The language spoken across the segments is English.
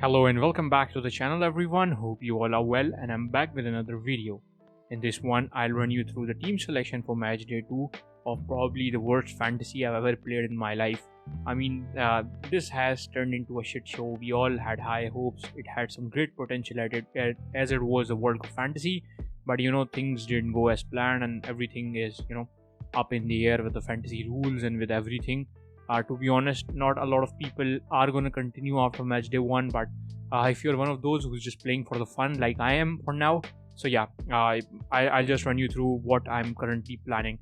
Hello and welcome back to the channel everyone. Hope you all are well and I'm back with another video. In this one I'll run you through the team selection for match day 2 of probably the worst fantasy I've ever played in my life. This has turned into a shit show. We all had high hopes. It had some great potential at it as it was a World Cup fantasy, but things didn't go as planned and everything is up in the air with the fantasy rules and with everything. To be honest, not a lot of people are going to continue after match day 1, but if you're one of those who's just playing for the fun like I am for now, so yeah, I'll just run you through what I'm currently planning.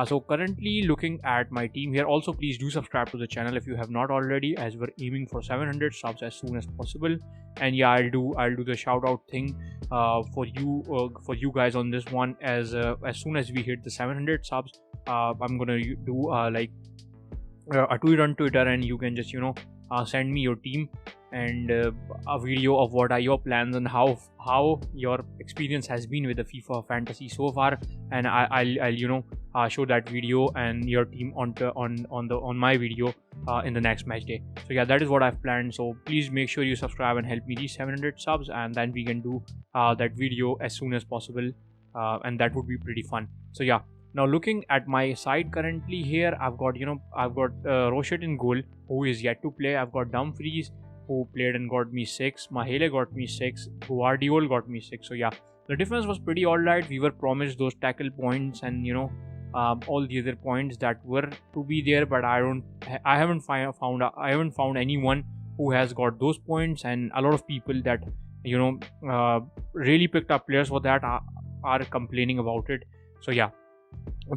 So currently looking at my team here. Also, please do subscribe to the channel if you have not already, as we're aiming for 700 subs as soon as possible. And yeah, I'll do the shout out thing for you guys on this one as soon as we hit the 700 subs. I'm gonna do a tweet on Twitter, and you can just send me your team and a video of what are your plans and how your experience has been with the FIFA fantasy so far, and I'll show that video and your team on my video in the next match day. So yeah, that is what I've planned. So please make sure you subscribe and help me reach 700 subs, and then we can do that video as soon as possible, and that would be pretty fun. So yeah. Now looking at my side currently here, I've got Roshet in goal, who is yet to play. I've got Dumfries, who played and got me 6. Mahele got me 6. Guardiol got me 6. So yeah, the defense was pretty alright. We were promised those tackle points and all the other points that were to be there, but I haven't found anyone who has got those points, and a lot of people that really picked up players for that are complaining about it. So yeah,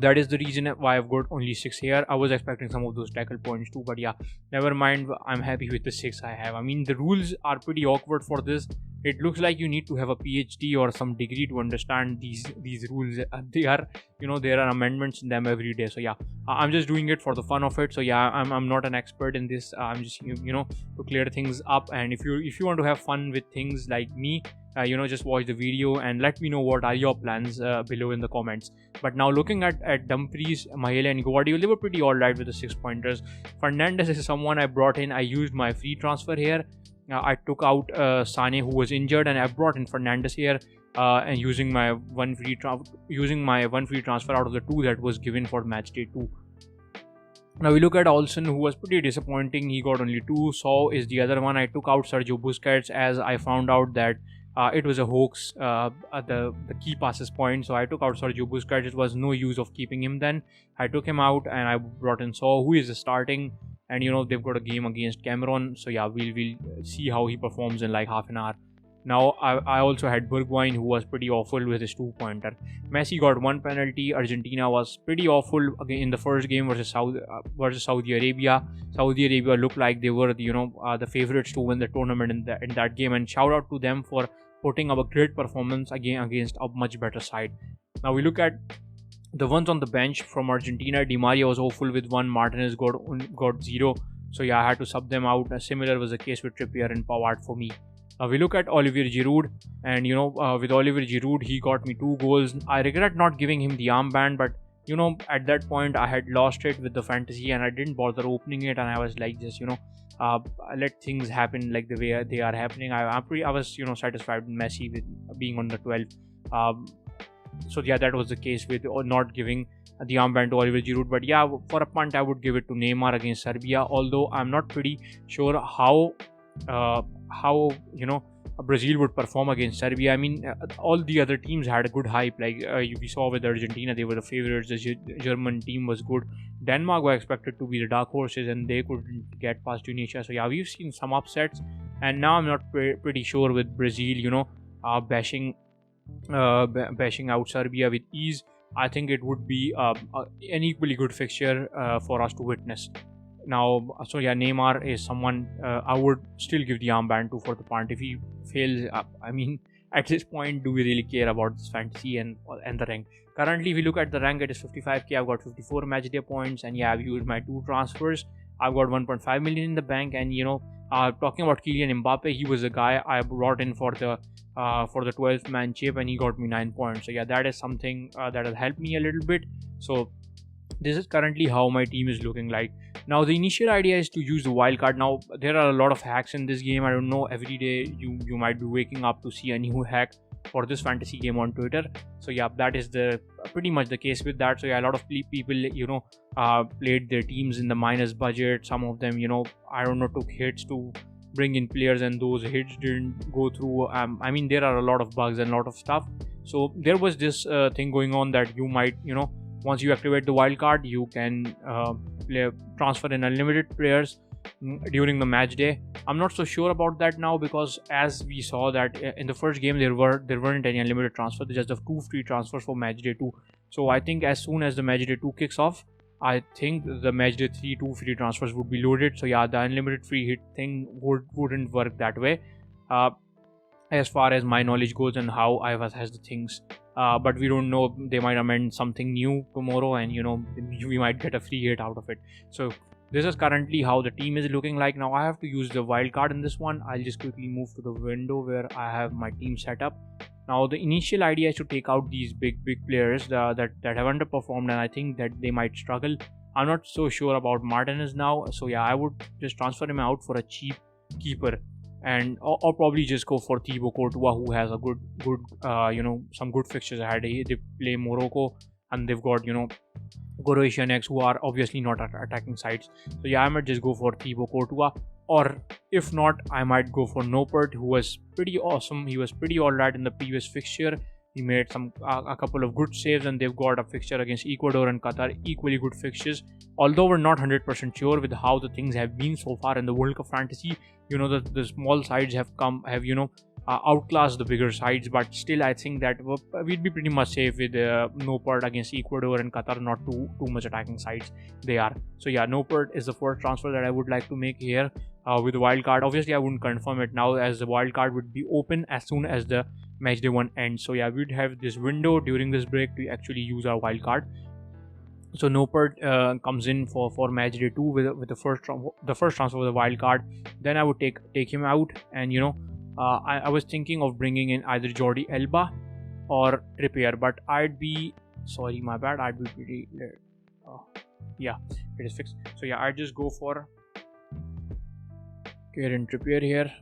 that is the reason why I've got only 6 here. I was expecting some of those tackle points too, but yeah, never mind. I'm happy with the 6 I have. I mean, the rules are pretty awkward for this. It looks like you need to have a PhD or some degree to understand these rules. There are amendments in them every day. So yeah, I'm just doing it for the fun of it. So yeah, I'm not an expert in this. I'm just to clear things up. And if you want to have fun with things like me, just watch the video and let me know what are your plans below in the comments. But now looking at Dumfries, Mahele and Guardiola, they were pretty alright with the 6 pointers. Fernandes is someone I brought in. I used my free transfer here. I took out Sane, who was injured, and I brought in Fernandes here, and using my one free transfer out of the 2 that was given for match day 2. Now we look at Olsen, who was pretty disappointing. He got only 2. So is the other one. I took out Sergio Busquets as I found out that it was a hoax at the key passes point. So I took out Sergio Busquets. It was no use of keeping him then. I took him out and I brought in Saw, who is starting, and they've got a game against Cameroon. So yeah, we'll see how he performs in like half an hour. Now I also had Bergwijn, who was pretty awful with his 2-pointer. Messi got 1 penalty. Argentina was pretty awful again in the first game versus Saudi Arabia. Saudi Arabia looked like they were the favorites to win the tournament in that game, and shout out to them for putting up a great performance again against a much better side. Now we look at the ones on the bench from Argentina. Di Maria was awful with 1. Martinez got 0. So yeah, I had to sub them out. Similar was the case with Trippier and Pavard for me. We look at Olivier Giroud, and with Olivier Giroud, he got me 2 goals. I regret not giving him the armband, but at that point I had lost it with the fantasy and I didn't bother opening it, and I was like, just let things happen like the way they are happening. I was satisfied with Messi with being on the 12. So yeah, that was the case with not giving the armband to Olivier Giroud. But yeah, for a punt I would give it to Neymar against Serbia, although I'm not pretty sure how Brazil would perform against Serbia. I mean, all the other teams had a good hype. Like we saw with Argentina, they were the favorites. The German team was good. Denmark were expected to be the dark horses, and they couldn't get past Tunisia. So yeah, we've seen some upsets, and now I'm not pretty sure with Brazil, bashing out Serbia with ease. I think it would be an equally good fixture for us to witness. Now, so yeah, Neymar is someone I would still give the armband to for the punt. If he fails, I mean, at this point, do we really care about this fantasy and the rank? Currently, if we look at the rank, it is 55k. I've got 54 matchday points, and yeah, I've used my 2 transfers. I've got 1.5 million in the bank, and talking about Kylian Mbappe, he was a guy I brought in for the 12th man chip, and he got me 9 points. So yeah, that is something that has helped me a little bit. So this is currently how my team is looking like. Now the initial idea is to use the wild card. Now there are a lot of hacks in this game. I don't know, every day you might be waking up to see a new hack for this fantasy game on Twitter. So yeah, that is the pretty much the case with that. So yeah, a lot of people played their teams in the minus budget. Some of them, I don't know, took hits to bring in players, and those hits didn't go through. I mean, there are a lot of bugs and a lot of stuff. So there was this thing going on that you might, once you activate the wild card, you can transfer in unlimited players during the match day. I'm not so sure about that now, because as we saw that in the first game there weren't any unlimited transfers, just the 2 free transfers for match day 2. So I think as soon as the match day 2 kicks off, I think the match day 3 2 free transfers would be loaded. So yeah, the unlimited free hit thing wouldn't work that way, as far as my knowledge goes and how iOS has the things. But we don't know, they might amend something new tomorrow, and we might get a free hit out of it. So this is currently how the team is looking like. Now I have to use the wild card in this one. I'll just quickly move to the window where I have my team set up. Now the initial idea is to take out these big players that have underperformed, and I think that they might struggle. I'm not so sure about Martinez now, so yeah, I would just transfer him out for a cheap keeper, and or probably just go for Thibaut Courtois, who has a good some good fixtures ahead. They play Morocco, and they've got Croatia next, who are obviously not attacking sides. So yeah, I might just go for Thibaut Courtois, or if not, I might go for Noppert, who was pretty awesome. He was pretty alright in the previous fixture. He made a couple of good saves, and they've got a fixture against Ecuador and Qatar, equally good fixtures. Although we're not 100% sure with how the things have been so far in the World Cup fantasy, the small sides have outclassed the bigger sides, but still I think that we'd be pretty much safe with Noppert against Ecuador and Qatar, not too much attacking sides they are. So yeah, Noppert is the first transfer that I would like to make here with the wild card. Obviously I wouldn't confirm it now, as the wild card would be open as soon as the match day 1 ends. So yeah, we'd have this window during this break to actually use our wild card. So Noppert comes in for match day 2 with the first transfer with the wild card. Then I would take him out, and I was thinking of bringing in either Jordi Alba or Trippier, but I'd be pretty yeah, it is fixed. So yeah, I'd just go for Kieran Trippier here.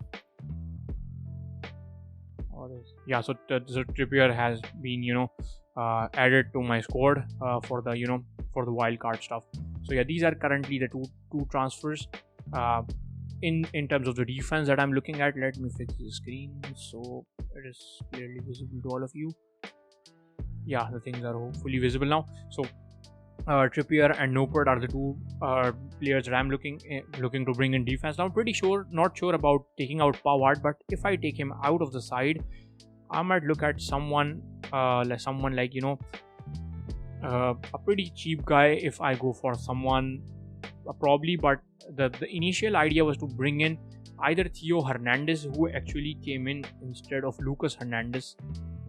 Yeah, so Trippier has been added to my squad for the wild card stuff. So yeah, these are currently the two transfers. In terms of the defense that I'm looking at, let me fix the screen so it is clearly visible to all of you. Yeah, the things are hopefully visible now. So Trippier and Noppert are the two players that I'm looking to bring in defense. Now, not sure about taking out Pavard, but if I take him out of the side, I might look at someone like a pretty cheap guy. If I go for someone probably, but the initial idea was to bring in either Theo Hernandez, who actually came in instead of Lucas Hernandez.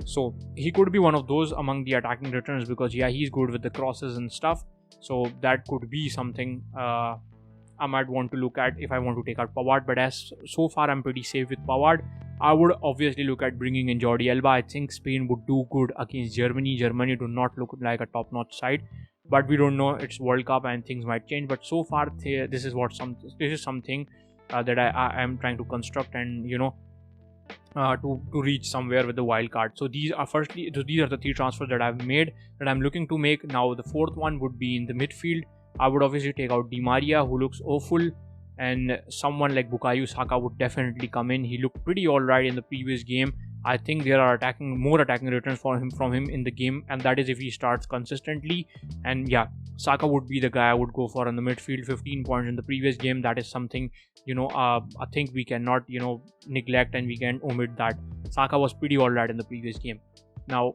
So he could be one of those among the attacking returns, because yeah, he's good with the crosses and stuff. So that could be something I might want to look at if I want to take out Pavard. But as so far I'm pretty safe with Pavard. I would obviously look at bringing in Jordi Alba. I think Spain would do good against Germany. Germany do not look like a top-notch side, but we don't know. It's World Cup and things might change. But so far, this is something that I am trying to construct, and to reach somewhere with the wild card. So these are the 3 transfers that I've made, that I'm looking to make. Now the 4th one would be in the midfield. I would obviously take out Di Maria, who looks awful, and someone like Bukayo Saka would definitely come in. He looked pretty alright in the previous game. I think there are more attacking returns from him in the game, and that is if he starts consistently. And yeah, Saka would be the guy I would go for in the midfield. 15 points in the previous game. That is something I think we cannot neglect, and we can omit that. Saka was pretty alright in the previous game. Now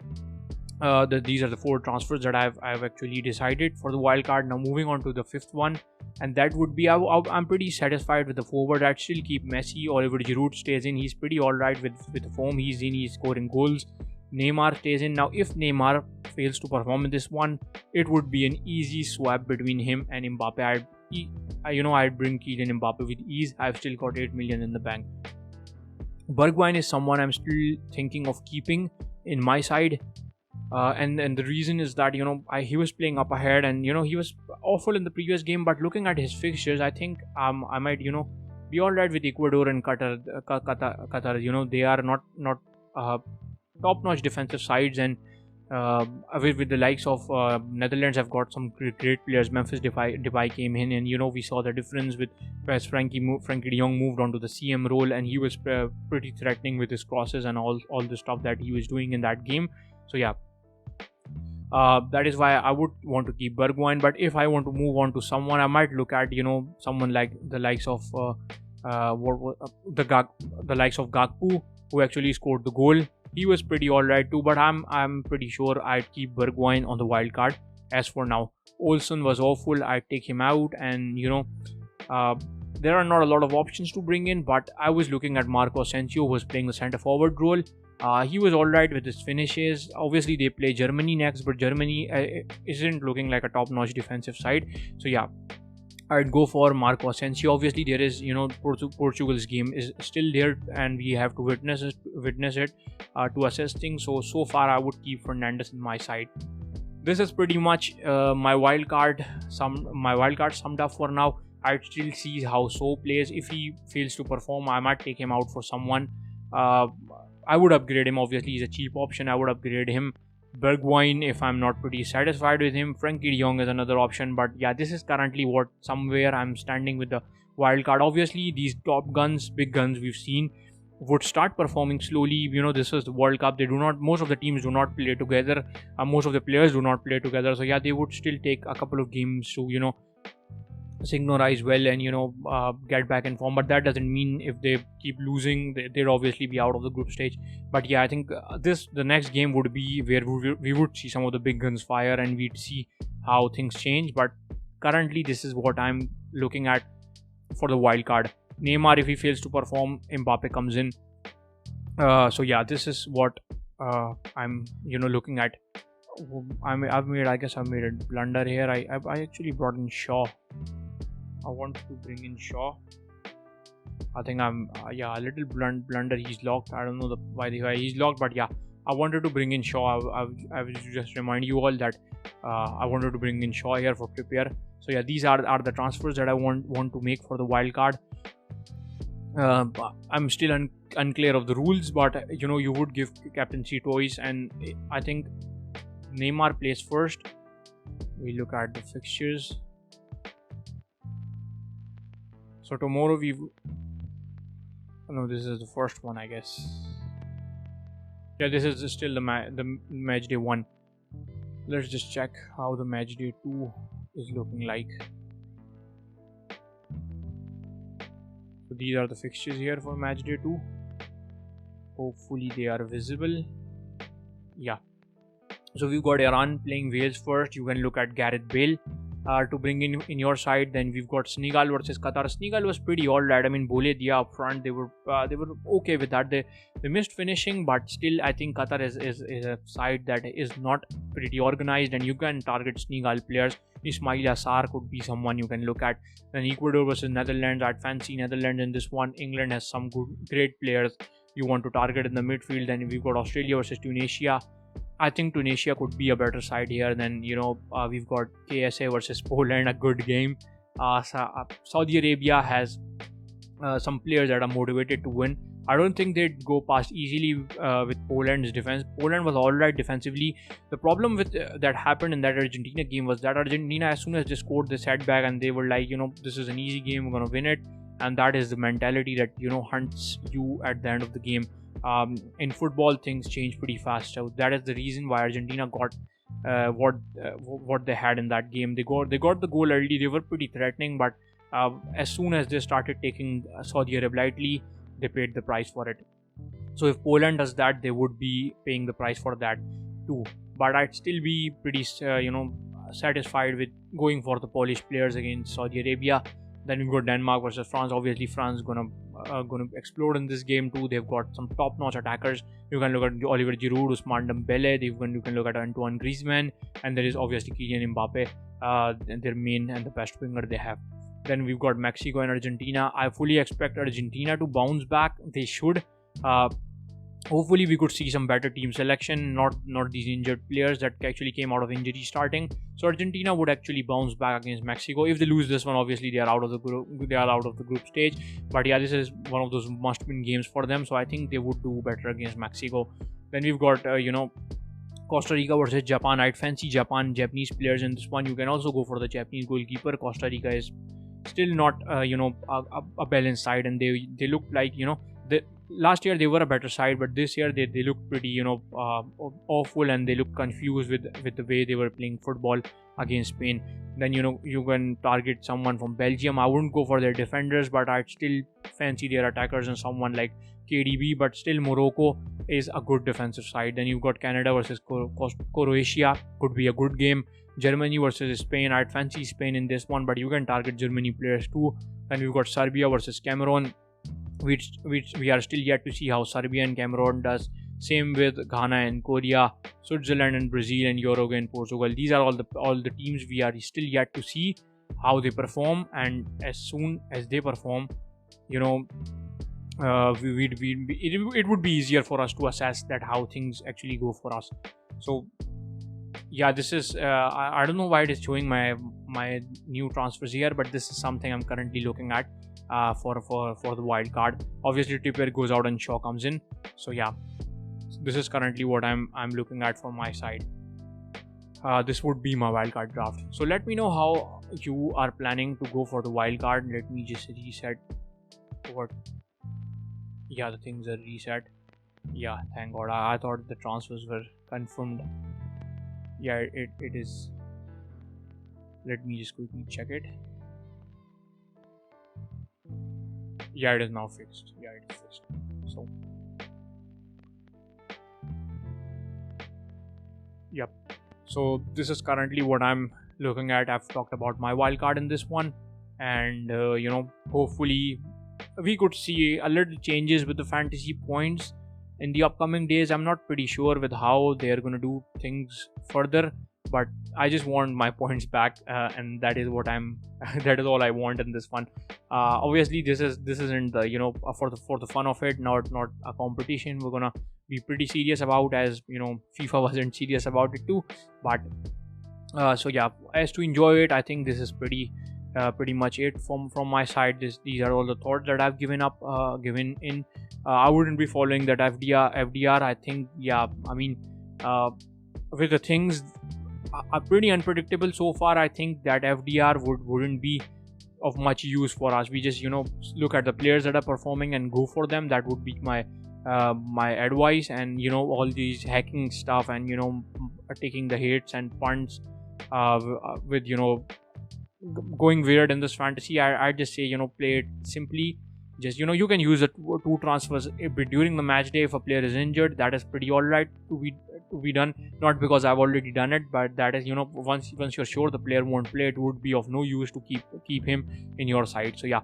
these are the 4 transfers that I've actually decided for the wild card. Now moving on to the 5th one, and that would be I'm pretty satisfied with the forward. I'd still keep Messi. Oliver Giroud stays in. He's pretty alright with the form he's in. He's scoring goals. Neymar stays in. Now if Neymar fails to perform in this one, it would be an easy swap between him and Mbappe. I'd bring Kylian Mbappe with ease. I've still got 8 million in the bank. Bergwijn is someone I'm still thinking of keeping in my side. And the reason is that he was playing up ahead, and he was awful in the previous game. But looking at his fixtures, I think I might be all right with Ecuador and Qatar. Qatar, they are not top-notch defensive sides, and with the likes of Netherlands have got some great players. Memphis Depay came in, and we saw the difference with as Frankie de Jong moved on to the CM role, and he was pretty threatening with his crosses and all the stuff that he was doing in that game. So yeah, that is why I would want to keep Bergwijn. But if I want to move on to someone, I might look at someone like the likes of the likes of Gakpo, who actually scored the goal. He was pretty alright too, but I'm pretty sure I'd keep Bergwijn on the wild card. As for now, Olsen was awful. I'd take him out, and there are not a lot of options to bring in. But I was looking at Marco Asensio, who was playing the centre forward role. He was alright with his finishes. Obviously, they play Germany next, but Germany isn't looking like a top-notch defensive side. So yeah, I'd go for Marco Asensio. Obviously, there is Portugal's game is still there, and we have to witness it to assess things. So far, I would keep Fernandes in my side. This is pretty much my wild card summed up for now. I'd still see how So plays. If he fails to perform, I might take him out for someone. I would upgrade him. Obviously, he's a cheap option. I would upgrade him. Bergwijn, if I'm not pretty satisfied with him. Frankie de Jong is another option. But yeah, this is currently what somewhere I'm standing with the wild card. Obviously, these top guns, big guns we've seen, would start performing slowly. This is the World Cup. Most of the teams do not play together. Most of the players do not play together. So yeah, they would still take a couple of games to synchronize well and get back in form. But that doesn't mean if they keep losing, they'd obviously be out of the group stage. But yeah, I think the next game would be where we would see some of the big guns fire, and we'd see how things change. But currently, this is what I'm looking at for the wild card. Neymar, if he fails to perform, Mbappe comes in. So yeah, this is what I'm looking at. I've made a blunder here. I actually brought in Shaw. I want to bring in Shaw. I think I'm a little blunder. He's locked. I don't know why he's locked, but yeah, I wanted to bring in Shaw. I will just remind you all that I wanted to bring in Shaw here for Trippier. So yeah, these are the transfers that I want to make for the wild card. I'm still unclear of the rules, but you would give captaincy twice, and I think Neymar plays first. We look at the fixtures. So tomorrow this is the first one, I guess. Yeah, this is still the match day 1. Let's just check how the match day 2 is looking like. So these are the fixtures here for match day 2. Hopefully they are visible. Yeah. So we've got Iran playing Wales first. You can look at Gareth Bale to bring in your side. Then we've got Senegal versus Qatar. Senegal was pretty alright. I mean, Bole Dia up front, they were okay with that. They missed finishing, but still, I think Qatar is a side that is not pretty organized, and you can target Senegal players. Ismail Assar could be someone you can look at. Then Ecuador versus Netherlands. I'd fancy Netherlands in this one. England has some great players you want to target in the midfield. Then we've got Australia versus Tunisia. I think Tunisia could be a better side here. Then we've got KSA versus Poland, a good game. Saudi Arabia has some players that are motivated to win. I don't think they'd go past easily with Poland's defense. Poland was alright defensively. The problem with that happened in that Argentina game was that Argentina, as soon as they scored, they sat back and they were like, this is an easy game, we're gonna win it. And that is the mentality that hunts you at the end of the game. In football, things change pretty fast. So that is the reason why Argentina got what they had in that game. They got the goal early. They were pretty threatening, but as soon as they started taking Saudi Arabia lightly, they paid the price for it. So if Poland does that, they would be paying the price for that too. But I'd still be pretty satisfied with going for the Polish players against Saudi Arabia. Then we've got Denmark versus France. Obviously, France gonna explode in this game too. They've got some top-notch attackers. You can look at Oliver Giroud, Ousmane Dembele. You can look at Antoine Griezmann, and there is obviously Kylian Mbappe, their main and the best winger they have. Then we've got Mexico and Argentina. I fully expect Argentina to bounce back. They should. hopefully we could see some better team selection, not these injured players that actually came out of injury starting. So Argentina would actually bounce back against Mexico. If they lose this one, obviously they are out of the group, stage. But yeah, this is one of those must win games for them, so I think they would do better against Mexico. Then we've got Costa Rica versus Japan. I'd fancy Japanese players in this one. You can also go for the Japanese goalkeeper. Costa Rica is still not a balanced side, and they look like last year they were a better side, but this year they look pretty awful, and they look confused with the way they were playing football against Spain. Then you can target someone from Belgium. I wouldn't go for their defenders, but I'd still fancy their attackers and someone like KDB. But still, Morocco is a good defensive side. Then you've got Canada versus Croatia, could be a good game. Germany versus Spain, I'd fancy Spain in this one, but you can target Germany players too. Then we've got Serbia versus Cameroon, which we are still yet to see how Serbia and Cameroon does. Same with Ghana and Korea, Switzerland and Brazil, and Uruguay and Portugal. These are all the teams we are still yet to see how they perform, and as soon as they perform, it would be easier for us to assess that how things actually go for us. So yeah, this is I don't know why it is showing my new transfers here, but this is something I'm currently looking at for the wild card. Obviously Trippier goes out and Shaw comes in. So yeah, this is currently what I'm looking at from my side. This would be my wildcard draft. So let me know how you are planning to go for the wildcard. Let me just reset what. Yeah, the things are reset. Yeah, thank God. I thought the transfers were confirmed. Yeah, it is. Let me just quickly check it. Yeah, it is now fixed. Yeah, it is fixed. So yep. So this is currently what I'm looking at. I've talked about my wildcard in this one, and hopefully we could see a little changes with the fantasy points in the upcoming days. I'm not pretty sure with how they're going to do things further, but I just want my points back, and that is what that is all I want in this one. Obviously this isn't the for the fun of it, not a competition. We're gonna be pretty serious about, as FIFA wasn't serious about it too. But so yeah, as to enjoy it, I think this is pretty much it from my side. These are all the thoughts that I've given in. I wouldn't be following that FDR. I think, yeah, I mean, with the things are pretty unpredictable so far, I think that FDR wouldn't be of much use for us. We just look at the players that are performing and go for them. That would be my advice. And all these hacking stuff and taking the hits and punts with going weird in this fantasy, I just say play it simply. Just you can use it two transfers during the match day if a player is injured. That is pretty alright to be done. Not because I've already done it, but that is once you're sure the player won't play, it would be of no use to keep him in your side. So yeah,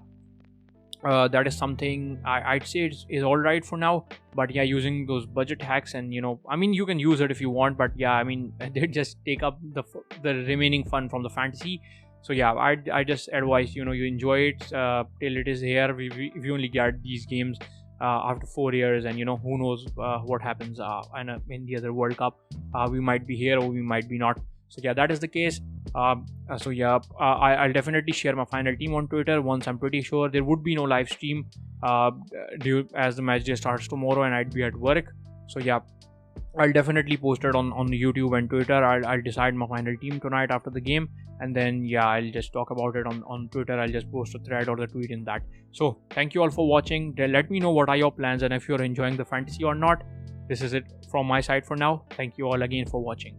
that is something I'd say is alright for now. But yeah, using those budget hacks and I mean, you can use it if you want, but yeah, I mean, they just take up the remaining fun from the fantasy. So yeah, I just advise you enjoy it till it is here. We only get these games after 4 years, and who knows what happens in the other World Cup. We might be here or we might be not. So yeah, that is the case. So yeah, I'll definitely share my final team on Twitter once I'm pretty sure. There would be no live stream as the match day starts tomorrow and I'd be at work. So yeah, I'll definitely post it on YouTube and Twitter. I'll decide my final team tonight after the game, and then yeah, I'll just talk about it on Twitter. I'll just post a thread or the tweet in that. So thank you all for watching. Let me know what are your plans and if you're enjoying the fantasy or not. This is it from my side for now. Thank you all again for watching.